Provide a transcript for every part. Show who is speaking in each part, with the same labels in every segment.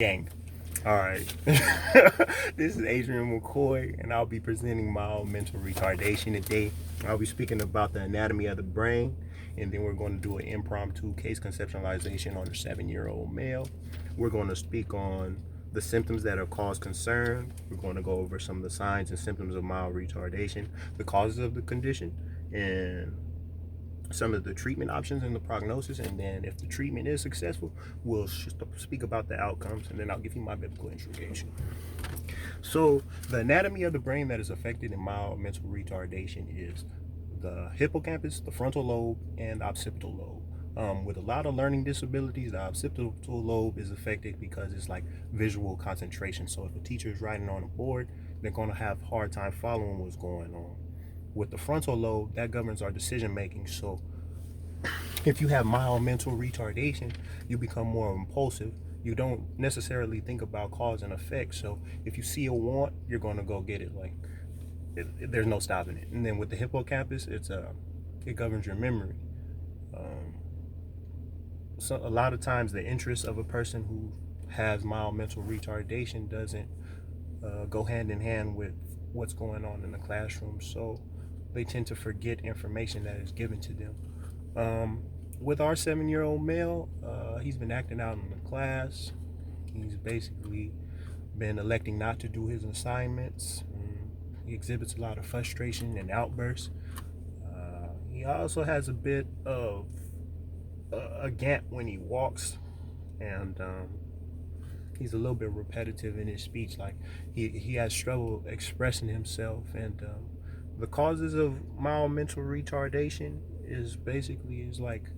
Speaker 1: Gang. Alright. This is Adrian McCoy, and I'll be presenting mild mental retardation today. I'll be speaking about the anatomy of the brain, and then we're going to do an impromptu case conceptualization on a 7-year-old male. We're going to speak on the symptoms that have caused concern. We're going to go over some of the signs and symptoms of mild retardation, the causes of the condition, and some of the treatment options and the prognosis. And then if the treatment is successful, we'll speak about the outcomes, and then I'll give you my biblical introduction. So the anatomy of the brain that is affected in mild mental retardation is the hippocampus, the frontal lobe, and the occipital lobe. With a lot of learning disabilities, the occipital lobe is affected because it's like visual concentration. So if a teacher is writing on a board, they're going to have a hard time following what's going on. With the frontal lobe, that governs our decision making. So if you have mild mental retardation, you become more impulsive. You don't necessarily think about cause and effect. So if you see a want, you're going to go get it. Like there's no stopping it. And then with the hippocampus, it governs your memory. So a lot of times the interest of a person who has mild mental retardation doesn't go hand in hand with what's going on in the classroom. So they tend to forget information that is given to them. With our 7-year-old male, he's been acting out in the class. He's basically been electing not to do his assignments. He exhibits a lot of frustration and outbursts. He also has a bit of a gap when he walks, and he's a little bit repetitive in his speech. Like he has trouble expressing himself. And the causes of mild mental retardation is basically like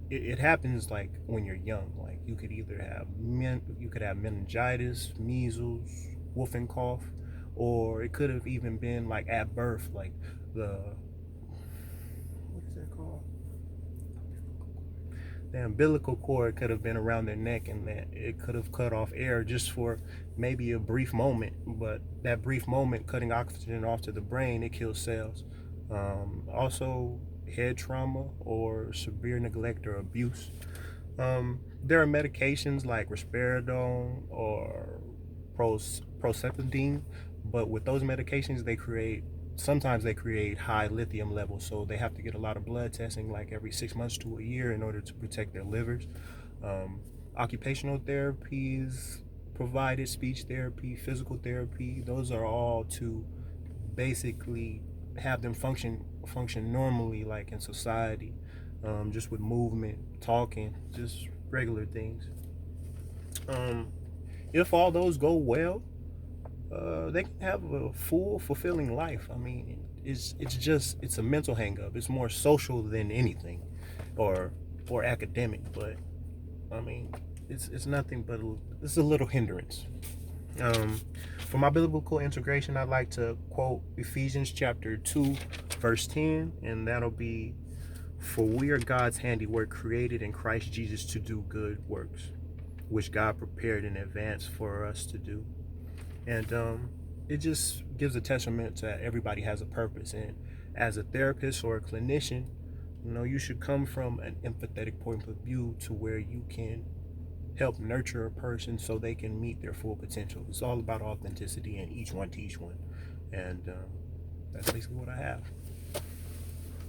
Speaker 1: it happens like when you're young. Like you could either have meningitis, measles, whooping cough, or it could have even been like at birth, like what is that called? The umbilical cord could have been around their neck, and that it could have cut off air just for maybe a brief moment. But that brief moment, cutting oxygen off to the brain, it kills cells. Also, head trauma or severe neglect or abuse. There are medications like risperidone or proserpine, but with those medications, sometimes they create high lithium levels, so they have to get a lot of blood testing like every 6 months to a year in order to protect their livers. Occupational therapies provided, speech therapy, physical therapy, those are all to basically have them function normally, like in society, just with movement, talking, just regular things. If all those go well, they can have a full, fulfilling life. I mean, it's a mental hang-up. It's more social than anything, or academic. But I mean, it's nothing but it's a little hindrance. For my biblical integration, I'd like to quote Ephesians chapter 2, verse 10, and that'll be, "For we are God's handiwork, created in Christ Jesus to do good works, which God prepared in advance for us to do." And it just gives a testament to everybody has a purpose. And as a therapist or a clinician, you should come from an empathetic point of view to where you can help nurture a person so they can meet their full potential. It's all about authenticity, and each one teach one. And that's basically what I have.